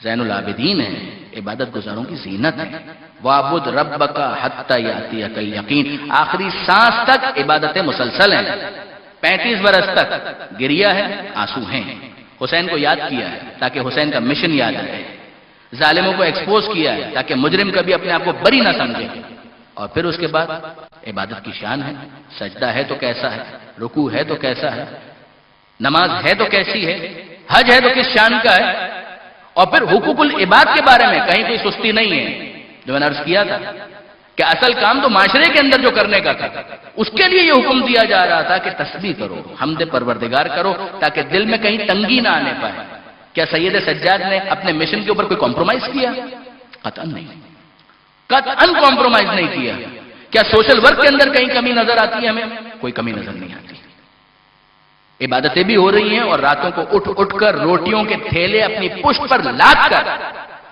زین العابدین ہیں، عبادت گزاروں کی زینت ہے۔ وَاعْبُدْ رَبَّكَ حَتَّى يَأْتِيَكَ الْيَقِينُ، آخری سانس تک عبادتیں مسلسل ہیں، 35 برس تک گریہ ہے، آنسو ہیں۔ حسین کو یاد کیا ہے تاکہ حسین کا مشن یاد رہے، ظالموں کو ایکسپوز کیا ہے تاکہ مجرم کبھی اپنے آپ کو بری نہ سمجھے، اور پھر اس کے بعد عبادت کی شان ہے، سجدہ ہے تو کیسا ہے، رکوع ہے تو کیسا ہے، نماز ہے تو کیسی ہے، حج ہے تو کس شان کا ہے، اور پھر حقوق العباد کے بارے میں کہیں کوئی سستی نہیں ہے۔ جو میں نے عرض کیا تھا کہ اصل کام تو معاشرے کے اندر جو کرنے کا تھا، اس کے لیے یہ حکم دیا جا رہا تھا کہ تسبیح کرو، حمد پروردگار کرو، تاکہ دل میں کہیں تنگی نہ آنے پائے۔ کیا سید سجاد نے اپنے مشن کے اوپر کوئی کمپرومائز کیا؟ قطعاً نہیں، قطعاً کمپرومائز نہیں کیا۔ کیا سوشل ورک کے اندر کہیں کمی نظر آتی ہے؟ ہمیں کوئی کمی نظر نہیں آتی۔ عبادتیں بھی ہو رہی ہیں، اور راتوں کو اٹھ اٹھ کر روٹیوں کے تھیلے اپنی پشت پر لاد کر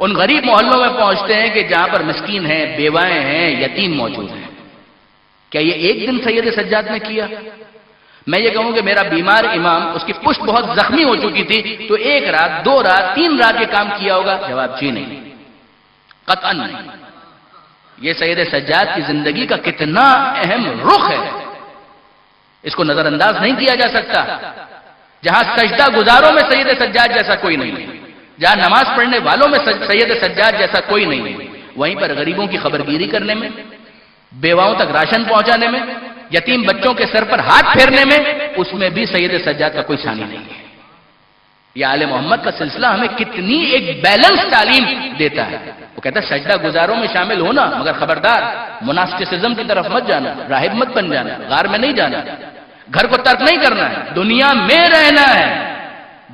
ان غریب محلوں میں پہنچتے ہیں کہ جہاں پر مسکین ہیں، بیوائیں ہیں، یتیم موجود ہیں۔ کیا یہ ایک دن سید سجاد نے کیا؟ میں یہ کہوں کہ میرا بیمار امام، اس کی پشت بہت زخمی ہو چکی تھی، تو 1 رات 2 رات 3 رات یہ کام کیا ہوگا؟ جواب جی نہیں، قطعاً نہیں۔ یہ سید سجاد کی زندگی کا کتنا اہم رخ ہے، اس کو نظر انداز نہیں کیا جا سکتا۔ جہاں سجدہ گزاروں میں سید سجاد جیسا کوئی نہیں ہے، جہاں نماز پڑھنے والوں میں سید سجاد جیسا کوئی نہیں ہے، وہیں پر غریبوں کی خبرگیری کرنے میں، بیواؤں تک راشن پہنچانے میں، یتیم بچوں کے سر پر ہاتھ پھیرنے میں، اس میں بھی سید سجاد کا کوئی ثانی نہیں ہے۔ یہ آل محمد کا سلسلہ ہمیں کتنی ایک بیلنس تعلیم دیتا ہے۔ وہ کہتا ہے سجدہ گزاروں میں شامل ہونا، مگر خبردار مناسٹسزم کی طرف مت جانا، راہب مت بن جانا، غار میں نہیں جانا، گھر کو ترک نہیں کرنا ہے، دنیا میں رہنا ہے،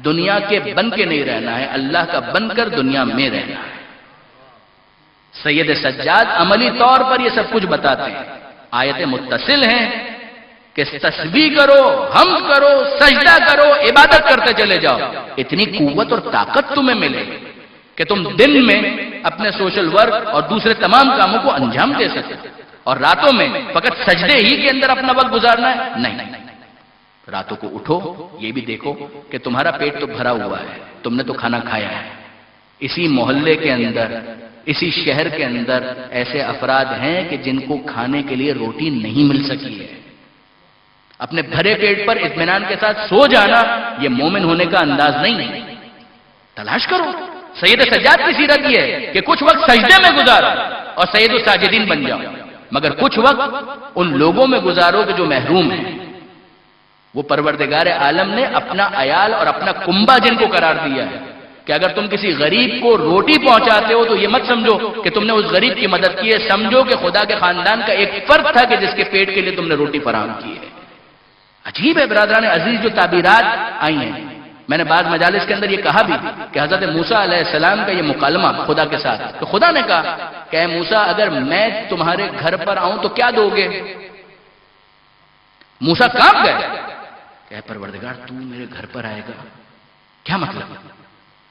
دنیا کے بن کے نہیں رہنا ہے، اللہ کا بن کر دنیا میں رہنا ہے۔ سید سجاد عملی طور پر یہ سب کچھ بتاتے ہیں، آیتیں متصل ہیں کہ تسبیح کرو، حمد کرو، سجدہ کرو، عبادت کرتے چلے جاؤ، اتنی قوت اور طاقت تمہیں ملے کہ تم دن میں اپنے سوشل ورک اور دوسرے تمام کاموں کو انجام دے سکتے، اور راتوں میں فقط سجدے ہی کے اندر اپنا وقت گزارنا ہے؟ نہیں، راتوں کو اٹھو، یہ بھی دیکھو کہ تمہارا پیٹ تو بھرا ہوا ہے، تم نے تو کھانا کھایا ہے۔ اسی محلے کے اندر، اسی شہر کے اندر ایسے افراد ہیں کہ جن کو کھانے کے لیے روٹی نہیں مل سکی ہے۔ اپنے بھرے پیٹ پر اطمینان کے ساتھ سو جانا یہ مومن ہونے کا انداز نہیں ہے۔ تلاش کرو، سید سجاد کی سیرت یہ ہے کہ کچھ وقت سجدے میں گزارو اور سید الساجدین بن جاؤ، مگر کچھ وقت ان لوگوں میں گزارو کہ جو محروم ہیں۔ وہ پروردگار عالم نے اپنا عیال اور اپنا کنبہ جن کو قرار دیا ہے کہ اگر تم کسی غریب کو روٹی پہنچاتے ہو تو یہ مت سمجھو کہ تم نے اس غریب کی مدد کی ہے، سمجھو کہ خدا کے خاندان کا ایک فرد تھا کہ جس کے پیٹ کے لیے تم نے روٹی فراہم کی ہے۔ عجیب ہے برادران عزیز جو تعبیرات آئی ہیں۔ میں نے بعض مجالس کے اندر یہ کہا بھی کہ حضرت موسیٰ علیہ السلام کا یہ مکالمہ خدا کے ساتھ، تو خدا نے کہا کہ اے موسیٰ اگر میں تمہارے گھر پر آؤں تو کیا دو گے؟ موسیٰ کانپ گئے کہ اے پروردگار تو میرے گھر پر آئے گا، کیا مطلب؟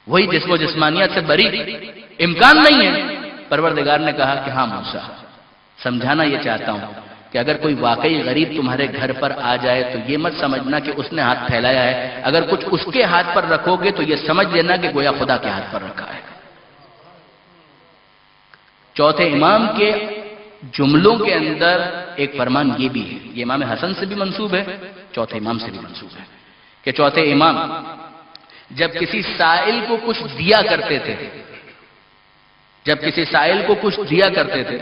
وہی جسم و جسمانیت سے بری، امکان نہیں ہے۔ پروردگار نے کہا کہ ہاں موسیٰ، سمجھانا یہ چاہتا ہوں کہ اگر کوئی واقعی غریب تمہارے گھر پر آ جائے تو یہ مت سمجھنا کہ اس نے ہاتھ پھیلایا ہے، اگر کچھ اس کے ہاتھ پر رکھو گے تو یہ سمجھ لینا کہ گویا خدا کے ہاتھ پر رکھا ہے۔ چوتھے امام کے جملوں کے اندر ایک فرمان یہ بھی ہے، یہ امام حسن سے بھی منسوب ہے، چوتھے امام سے بھی منسوب ہے، کہ چوتھے امام جب کسی سائل کو کچھ دیا کرتے تھے، جب کسی سائل کو کچھ دیا کرتے تھے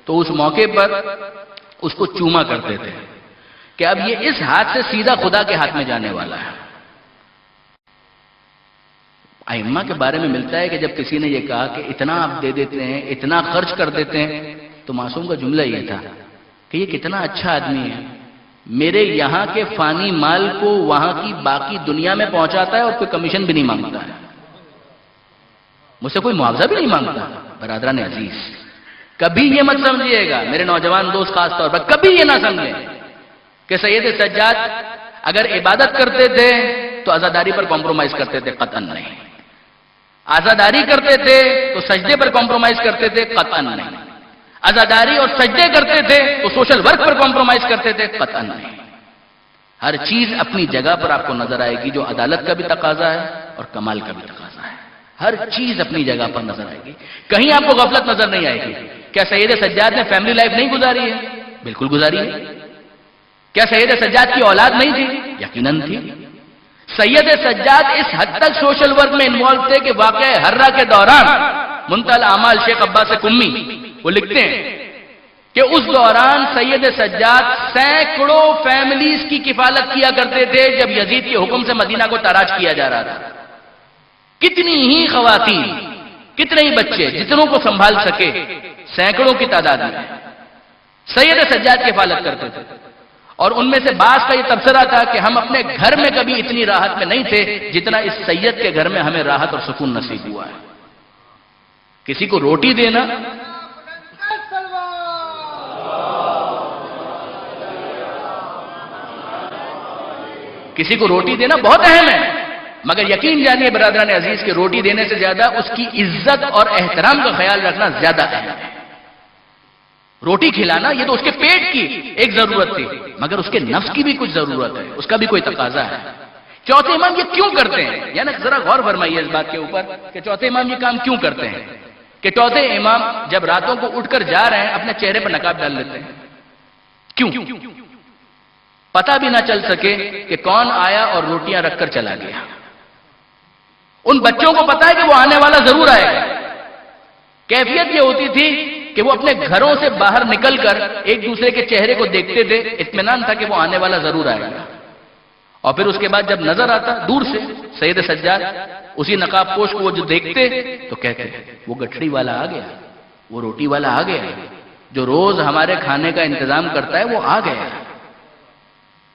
تو اس موقع پر اس کو چوما کرتے تھے کہ اب یہ اس ہاتھ سے سیدھا خدا کے ہاتھ میں جانے والا ہے۔ ائمہ کے بارے میں ملتا ہے کہ جب کسی نے یہ کہا کہ اتنا آپ دے دیتے ہیں، اتنا خرچ کر دیتے ہیں، تو معصوم کا جملہ یہ تھا کہ یہ کتنا اچھا آدمی ہے، میرے یہاں کے فانی مال کو وہاں کی باقی دنیا میں پہنچاتا ہے اور کوئی کمیشن بھی نہیں مانگتا ہے، مجھ سے کوئی معاوضہ بھی نہیں مانگتا۔ برادران عزیز کبھی یہ مت سمجھیے گا، میرے نوجوان دوست خاص طور پر کبھی یہ نہ سمجھیں کہ سید سجاد اگر عبادت کرتے تھے تو عزاداری پر کمپرومائز کرتے تھے، قطعاً نہیں۔ عزاداری کرتے تھے تو سجدے پر کمپرومائز کرتے تھے، قطعاً نہیں۔ عزاداری اور سجدے کرتے تھے تو سوشل ورک پر کمپرومائز کرتے تھے، قطعاً نہیں۔ ہر چیز اپنی جگہ پر آپ کو نظر آئے گی، جو عدالت کا بھی تقاضا ہے اور کمال کا بھی تقاضا ہے۔ ہر چیز اپنی جگہ پر نظر آئے گی، کہیں آپ کو غفلت نظر نہیں آئے گی۔ کیا سید سجاد نے فیملی لائف نہیں گزاری ہے؟ بالکل گزاری ہے۔ کیا سید سجاد کی اولاد نہیں تھی؟ یقیناً تھی۔ سید سجاد اس حد تک سوشل ورک میں انوالو تھے کہ واقعہ ہررا کے دوران منتہی الاعمال شیخ عباس قمی وہ لکھتے ہیں کہ اس دوران سید سجاد سینکڑوں فیملیز کی کفالت کیا کرتے تھے جب یزید کے حکم سے مدینہ کو تاراج کیا جا رہا تھا۔ کتنی ہی خواتین، کتنے ہی بچے، جتنوں کو سنبھال سکے، سینکڑوں کی تعداد میں سید سجاد کی کفالت کرتے تھے۔ اور ان میں سے بعض کا یہ تبصرہ تھا کہ ہم اپنے گھر میں کبھی اتنی راحت میں نہیں تھے جتنا اس سید کے گھر میں ہمیں راحت اور سکون نصیب ہوا ہے۔ کسی کو روٹی دینا، کسی کو روٹی دینا بہت اہم ہے، مگر یقین جانیے برادران عزیز کہ روٹی دینے سے زیادہ اس کی عزت اور احترام کا خیال رکھنا زیادہ اہم ہے۔ روٹی کھلانا یہ تو اس کے پیٹ کی ایک ضرورت تھی، مگر اس کے نفس کی بھی کچھ ضرورت ہے، اس کا بھی کوئی تقاضا ہے۔ چوتھے امام یہ کیوں کرتے ہیں؟ یعنی ذرا غور فرمائیے اس بات کے اوپر کہ چوتھے امام یہ کام کیوں کرتے ہیں کہ چوتھے امام جب راتوں کو اٹھ کر جا رہے ہیں اپنے چہرے پر نقاب ڈال لیتے ہیں؟ کیوں؟ پتہ بھی نہ چل سکے کہ کون آیا اور روٹیاں رکھ کر چلا گیا۔ ان بچوں کو پتا ہے کہ وہ آنے والا ضرور آئے گا۔ کیفیت یہ ہوتی تھی کہ وہ اپنے گھروں سے باہر نکل کر ایک دوسرے کے چہرے کو دیکھتے تھے، اطمینان تھا کہ وہ آنے والا ضرور آئے گا۔ اور پھر اس کے بعد جب نظر آتا دور سے سید سجاد، اسی نقاب پوش کو وہ جو دیکھتے تو کہتے وہ گٹھڑی والا آ گیا، وہ روٹی والا آ گیا، جو روز ہمارے کھانے کا انتظام کرتا ہے وہ آ گیا۔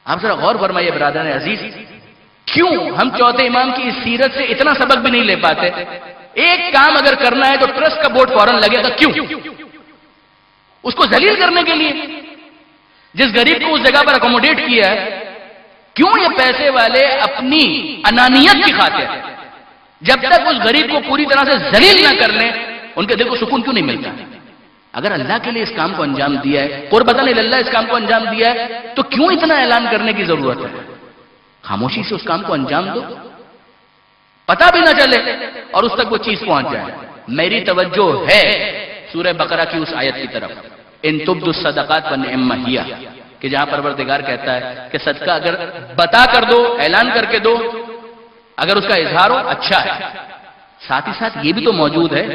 آپ ذرا غور فرمائیے برادران عزیز، کیوں ہم چوتھے امام کی اس سیرت سے اتنا سبق بھی نہیں لے پاتے؟ ایک کام اگر کرنا ہے تو ٹرسٹ کا بورڈ فوراً لگے گا، کیوں؟ اس کو ذلیل کرنے کے لیے، جس غریب کو اس جگہ پر اکوموڈیٹ کیا ہے، کیوں یہ پیسے والے اپنی انانیت کی خاطر جب تک اس غریب کو پوری طرح سے ذلیل نہ کر لیں ان کے دل کو سکون کیوں نہیں ملتا؟ اگر اللہ کے لیے اس کام کو انجام دیا ہے، قربتاً اللہ اس کام کو انجام دیا ہے، تو کیوں اتنا اعلان کرنے کی ضرورت ہے؟ خاموشی سے اس کام کو انجام دو، پتہ بھی نہ چلے اور اس تک وہ چیز پہنچ جائے۔ میری توجہ ہے سورہ بقرہ کی اس آیت کی طرف، ان تبدوا الصدقات فنعم ہی، کہ جہاں پروردگار کہتا ہے کہ صدقہ اگر بتا کر دو، اعلان کر کے دو، اگر اس کا اظہار ہو اچھا ہے۔ ساتھ ہی ساتھ یہ بھی تو موجود ہے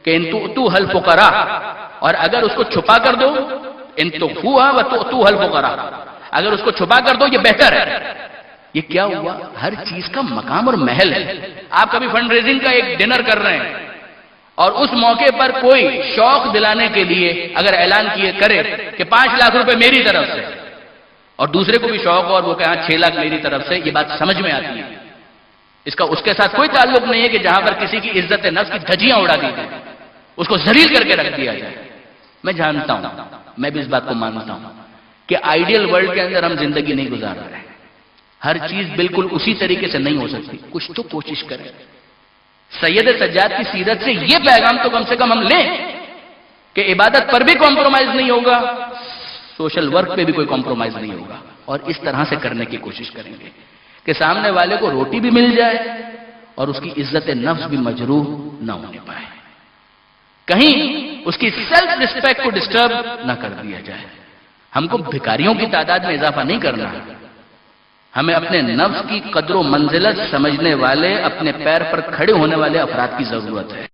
کہ ان تؤتوها الفقراء، اور اگر اس کو چھپا کر دو، ان تخفوها وتؤتوها الفقراء، اگر اس کو چھپا کر دو یہ بہتر ہے۔ یہ کیا ہوا؟ ہر چیز کا مقام اور محل ہے۔ آپ کبھی فنڈ ریزنگ کا ایک ڈنر کر رہے ہیں اور اس موقع پر کوئی شوق دلانے کے لیے اگر اعلان کیے کرے کہ 5 لاکھ روپے میری طرف سے، اور دوسرے کو بھی شوق ہو اور وہ کہا 6 لاکھ میری طرف سے، یہ بات سمجھ میں آتی ہے۔ اس کا اس کے ساتھ کوئی تعلق نہیں ہے کہ جہاں پر کسی کی عزت نفس کی دھجیاں اڑا دی جائیں، اس کو ذلیل کر کے رکھ دیا جائے۔ میں جانتا ہوں، میں بھی اس بات کو مانتا ہوں کہ آئیڈیل ورلڈ کے اندر ہم زندگی نہیں گزار رہے ہیں، ہر چیز بالکل اسی طریقے سے نہیں ہو سکتی، کچھ تو کوشش کریں۔ سید سجاد کی سیرت سے یہ پیغام تو کم سے کم ہم لیں کہ عبادت پر بھی کمپرومائز نہیں ہوگا، سوشل ورک پہ بھی کوئی کمپرومائز نہیں ہوگا، اور اس طرح سے کرنے کی کوشش کریں گے کہ سامنے والے کو روٹی بھی مل جائے اور اس کی عزت نفس بھی مجروح نہ ہونے پائے، کہیں اس کی سیلف ریسپیکٹ کو ڈسٹرب نہ کر دیا جائے۔ ہم کو بھکاریوں کی تعداد میں اضافہ نہیں کرنا ہے، ہمیں اپنے نفس کی قدر و منزلت سمجھنے والے، اپنے پیر پر کھڑے ہونے والے افراد کی ضرورت ہے۔